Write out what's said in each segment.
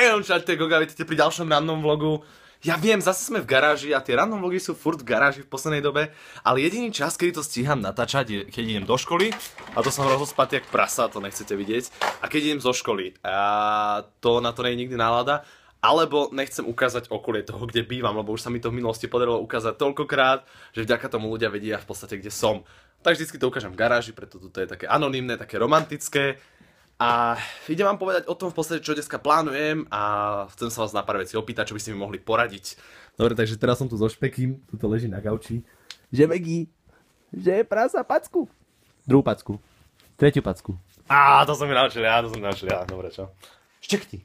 Čaute Goga, vidíte pri ďalšom random vlogu. Ja viem, zase sme v garáži a tie random vlogy sú furt v garáži v poslednej dobe, ale jediný čas, kedy to stíham natáčať, je keď idem do školy a to som rozospatý jak prasa, to nechcete vidieť, a keď idem zo školy a to na to nie je nikdy nálada, alebo nechcem ukázať okolie toho, kde bývam, lebo už sa mi to v minulosti podarilo ukázať toľkokrát, že vďaka tomu ľudia vedia v podstate, kde som. Tak vždycky to ukážem v garáži, preto toto je také anonymné, také romantické. A idem vám povedať o tom v podstate, čo dneska plánujem a chcem sa vás na pár vecí opýtať, čo by ste mi mohli poradiť. Dobre, takže teraz som tu so Špekým, tuto leží na gauči. Že Megi, že prasa packu. Druhú packu. Tretiu packu. To som mi naučil ja, dobre čo. Štekni.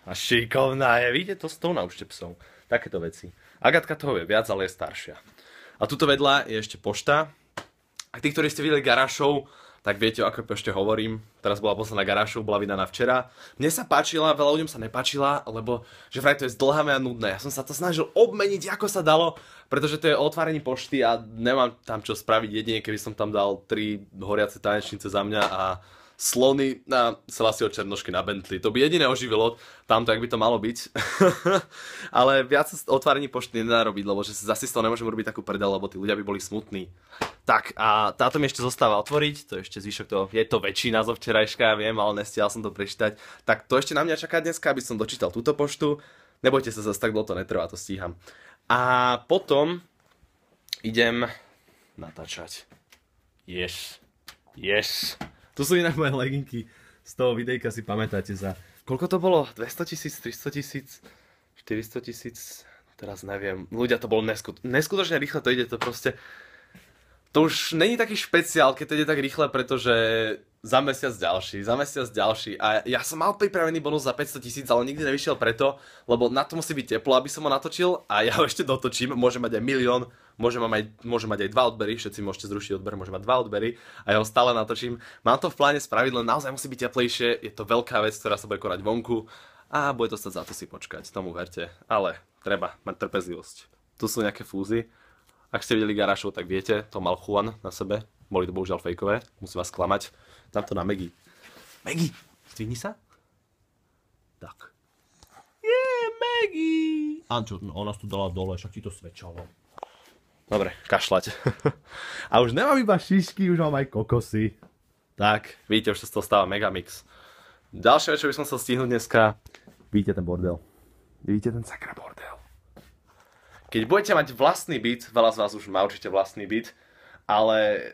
A šikovná je, vidíte, to s tou naučte psov. Takéto veci. Agatka toho vie viac, ale je staršia. A tuto vedľa je ešte pošta. A tí, ktorí ste videli Garášov, tak viete, o akej pošte hovorím. Teraz bola posledná Garášov, bola vydaná včera. Mne sa páčila, veľa ľuďom sa nepáčila, lebo že vraj to je zdĺhavé a nudné. Ja som sa to snažil obmeniť, ako sa dalo, pretože to je o otvárení pošty a nemám tam čo spraviť jedine, keby som tam dal 3 horiace tanečnice za mňa a slony na Selasieho Černošky na Bentley. To by jediné oživilo tamto, jak by to malo byť. Ale viac otvárení pošty nedá robiť, lebo že zase z toho nemôžem robiť takú prdel, lebo tí ľudia by boli smutní. Tak a táto mi ešte zostáva otvoriť, to je ešte zvyšok toho, je to väčšina zo včerajška, ja viem, ale nestial som to prečítať. Tak to ešte na mňa čaká dneska, aby som dočítal túto poštu. Nebojte sa, zase tak dlho to netrvá, to stíham. A potom idem natáčať. Yes. Tu sú inak moje leginky, z toho videjka si pamätáte za... Koľko to bolo? 200 000, 300 000, 400 000? Teraz neviem. Ľudia, to bolo neskutočne rýchle, to ide to proste... To už není taký špeciál, keď to ide tak rýchle, pretože za mesiac ďalší. A ja som mal pripravený bonus za 500 000, ale nikdy nevyšiel preto, lebo na to musí byť teplo, aby som ho natočil a ja ho ešte dotočím, môže mať aj 1 000 000, môže mať aj 2 odbery, všetci môžete zrušiť odber, môže mať 2 odbery a ja ho stále natočím. Mám to v pláne spraviť, len naozaj musí byť teplejšie, je to veľká vec, ktorá sa bude konať vonku a bude to stať za to si počkať, tomu verte, ale treba mať trpezlivosť. Tu sú nejaké fúzy. Ak ste videli Garášov, tak viete, to mal Juan na sebe. Boli to bohužiaľ fejkové, musím vás klamať. Dám to na Megi. Megi, zdvihni sa. Tak. Megi. Ančo, ona tu dala dole, však ti to svedčalo. Dobre, kašľať. A už nemám iba šišky, už mám aj kokosy. Tak, vidíte, už sa z toho stáva Megamix. Ďalšia vec, čo by som chcel stihnúť dneska. Vidíte ten bordel. Vidíte ten sakra bordel. Keď budete mať vlastný byt, veľa z vás už má určite vlastný byt, ale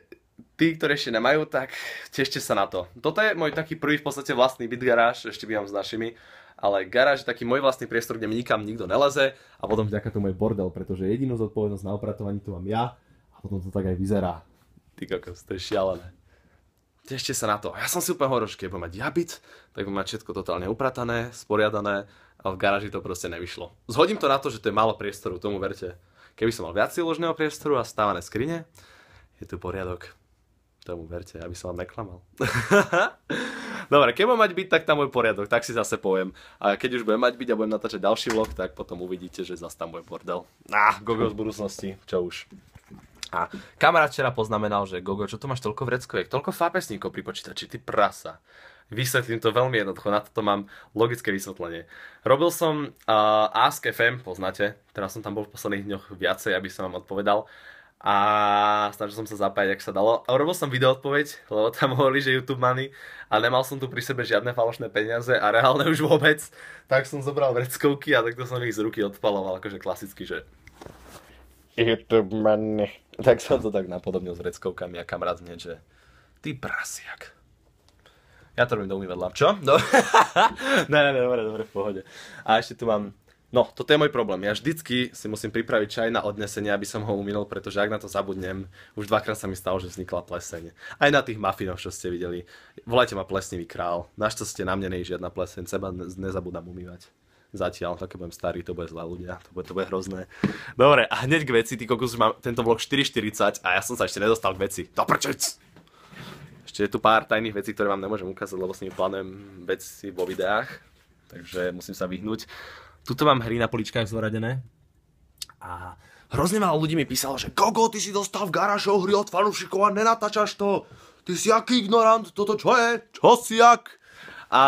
tí, ktorí ešte nemajú, tak tešte sa na to. Toto je môj taký prvý v podstate vlastný byt garáž, ešte bývam s našimi, ale garáž je taký môj vlastný priestor, kde mi nikam nikto neleze a potom vďaka tomu je bordel, pretože jedinú zodpovednosť na upratovaní tu mám ja a potom to tak aj vyzerá. Ty kokos, to je šialené. Tešte sa na to. Ja som si úplne hovoril, že keď budem mať ja byt, tak budem mať všetko totálne upratané, sporiadané, ale v garáži to proste nevyšlo. Zhodím to na to, že to je málo priestoru, tomu verte. Keby som mal viac ložného priestoru a stávané skrine, je tu poriadok. Tomu verte, aby som vám neklamal. Dobre, keď budem mať byt, tak tam bude poriadok, tak si zase poviem. A keď už budem mať byt a budem natáčať ďalší vlog, tak potom uvidíte, že zase tam bude bordel. Gogo z budúcnosti, čo už. A kamarát včera poznamenal, že Gogo, čo tu máš toľko vreckoviek, toľko fápesníkov pri počítači, ty prasa. Vysvetlím to veľmi jednoducho, na toto mám logické vysvetlenie. Robil som Ask FM, poznáte, teraz som tam bol v posledných dňoch viacej, aby som vám odpovedal. A snažil som sa zapájať, jak sa dalo. A robil som video odpoveď, lebo tam hovorili, že YouTube money a nemal som tu pri sebe žiadne falošné peniaze a reálne už vôbec. Tak som zobral vreckovky a takto som ich z ruky odpaloval, akože klasicky, že YouTube money. Tak som to tak napodobnil s vreckovkami a kamarát mne, že ty prasiak. Ja to robím do umývadla. Čo? No. Ne, dobre, v pohode. A ešte tu mám... No, toto je môj problém. Ja vždycky si musím pripraviť čaj na odnesenie, aby som ho umýl, pretože ak na to zabudnem, už dvakrát sa mi stalo, že vznikla pleseň. Aj na tých mafinoch, čo ste videli. Volajte ma plesnivý král. Našťastie na mne nie je žiadna pleseň, seba nezabudám umývať. Zatiaľ, tak keď budem starý, to bude zlá ľudia, to bude hrozné. Dobre, a hneď k veci, ty kokos, už mám tento vlog 4:40 a ja som sa ešte nedostal k veci. Doprčec! Ešte je tu pár tajných vecí, ktoré vám nemôžem ukázať, lebo s nimi plánujem veci vo videách, takže musím sa vyhnúť. Tuto mám hry na poličkách zoradené a hrozne málo ľudí mi písalo, že Gogo, ty si dostal v Garášov hry od fanúšikov a nenatáčaš to. Ty si aký ignorant, toto čo je? Čo si jak? A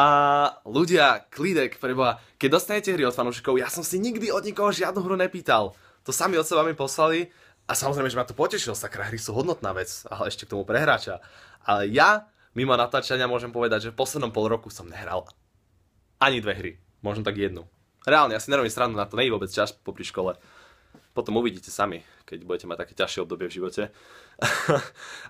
ľudia, klídek, preboha, keď dostanete hry od fanúšikov, ja som si nikdy od nikoho žiadnu hru nepýtal. To sami od seba mi poslali a samozrejme, že ma to potešilo, sakra, hry sú hodnotná vec, ale ešte k tomu prehráča. Ale ja, mimo natáčania, môžem povedať, že v poslednom pol roku som nehral ani 2 hry, možno tak 1. Reálne, ja si nerobím srandu, na to nie je vôbec čas popri škole. Potom uvidíte sami, keď budete mať také ťažšie obdobie v živote.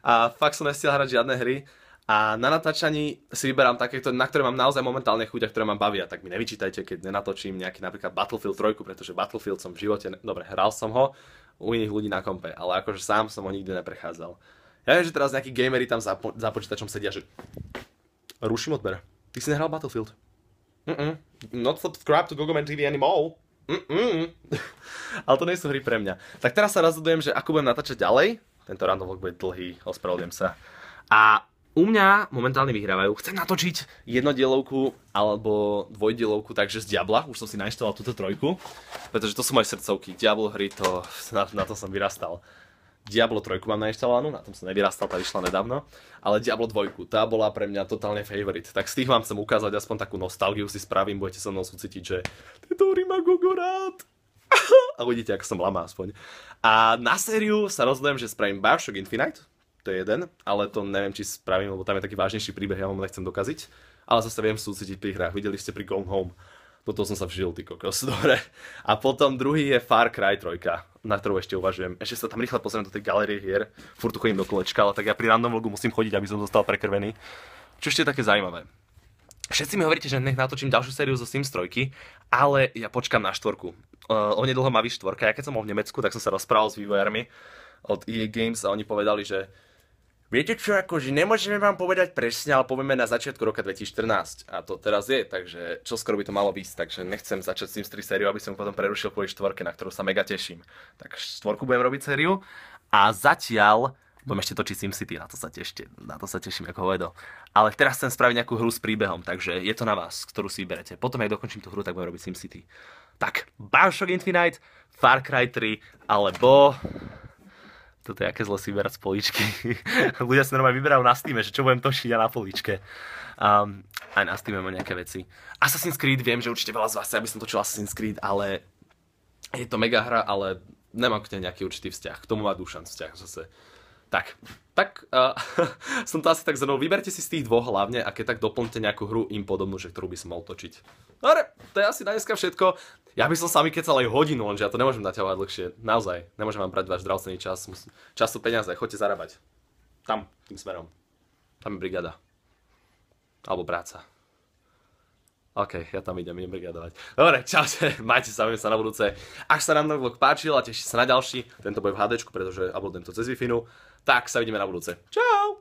A fakt som nestiel hrať žiadne hry. A na natáčaní si vyberám také, na ktoré mám naozaj momentálne chuť a ktoré ma bavia. Tak mi nevyčítajte, keď nenatočím nejaký napríklad Battlefield 3, pretože Battlefield som v živote, dobre, hral som ho u iných ľudí na kompe, ale akože sám som ho nikdy neprechádzal. Ja viem, že teraz nejakí gamery tam za počítačom sedia, že ruším odber. Ty si nehral Battlefield? Not subscribe to Gogoman TV anymore. Ale to nie sú hry pre mňa. Tak teraz sa rozhodujem, že ako budem natáčať ďalej. Tento random vlog bude dlhý, ospravedlňujem sa. A u mňa momentálne vyhrávajú. Chcem natočiť jednodielovku alebo dvojdielovku, takže z Diabla. Už som si nainštaloval túto 3, pretože to sú moje srdcovky. Diablo hry, na to som vyrastal. Diablo 3 mám nainštalovanú, na tom som nevyrastal, tá vyšla nedávno. Ale Diablo 2, tá bola pre mňa totálne favorite. Tak z tých vám chcem ukázať, aspoň takú nostalgiu si spravím, budete so mnou súcitiť, že tieto hry má Gogo rád. A uvidíte, ako som lama aspoň. A na sériu sa rozhodujem, že spravím BioShock Infinite. To je jeden, ale to neviem, či spravím, lebo tam je taký vážnejší príbeh, ja vám nechcem dokaziť. Ale zase viem súcitiť pri hrách, videli ste pri Gone Home. Toto som sa vžil, ty kokos, dobre. A potom druhý je Far Cry 3, na ktorú ešte uvažujem. Ešte sa tam rýchle pozriem do tej galerie hier, furt tu chodím do kolečka, ale tak ja pri random vlogu musím chodiť, aby som zostal prekrvený. Čo ešte je také zaujímavé. Všetci mi hovoríte, že nech natočím ďalšiu sériu zo Sims 3, ale ja počkám na 4. Onedlho má vyjsť 4. Ja keď som bol v Nemecku, tak som sa rozprával s vývojármi od EA Games a oni povedali, že viete čo, akože nemôžeme vám povedať presne, ale povieme na začiatku roka 2014. A to teraz je, takže čoskoro by to malo výsť, takže nechcem začať Sims 3 sériu, aby som potom prerušil kvôli 4, na ktorú sa mega teším. Tak 4 budem robiť sériu a zatiaľ budem ešte točiť SimCity, na to sa teším ako hovedo. Ale teraz chcem spraviť nejakú hru s príbehom, takže je to na vás, ktorú si vyberete. Potom, ak dokončím tú hru, tak budem robiť SimCity. Tak, BioShock Infinite, Far Cry 3, alebo toto je aké zle si vyberať z políčky. Ľudia si normálne vyberajú na Steame, že čo budem točiť ja na políčke. Aj na Steame mám nejaké veci. Assassin's Creed, viem, že určite veľa z vás chce, aby som točil Assassin's Creed, ale je to mega hra, ale nemám k nej nejaký určitý vzťah. K tomu má Dušan vzťah zase. Tak som to asi tak zhrnul. Vyberte si z tých dvoch hlavne a keď tak doplňte nejakú hru im podobnú, že ktorú by som mal točiť. Dobre, to je asi na dneska všetko. Ja by som sami kecal aj hodinu, lenže ja to nemôžem naťahovať dlhšie. Naozaj, nemôžem vám brať váš drahocenný čas. Čas sú peniaze, choďte zarábať. Tam, tým smerom. Tam je brigáda. Alebo práca. OK, ja tam idem brigadovať. Dobre, čaute, majte sa, sa na budúce. Ak sa nám ten vlog páčil a tešíte sa na ďalší, tento bude v HDčku, pretože uploadujem to cez Wi-Fi, tak sa vidíme na budúce. Čau!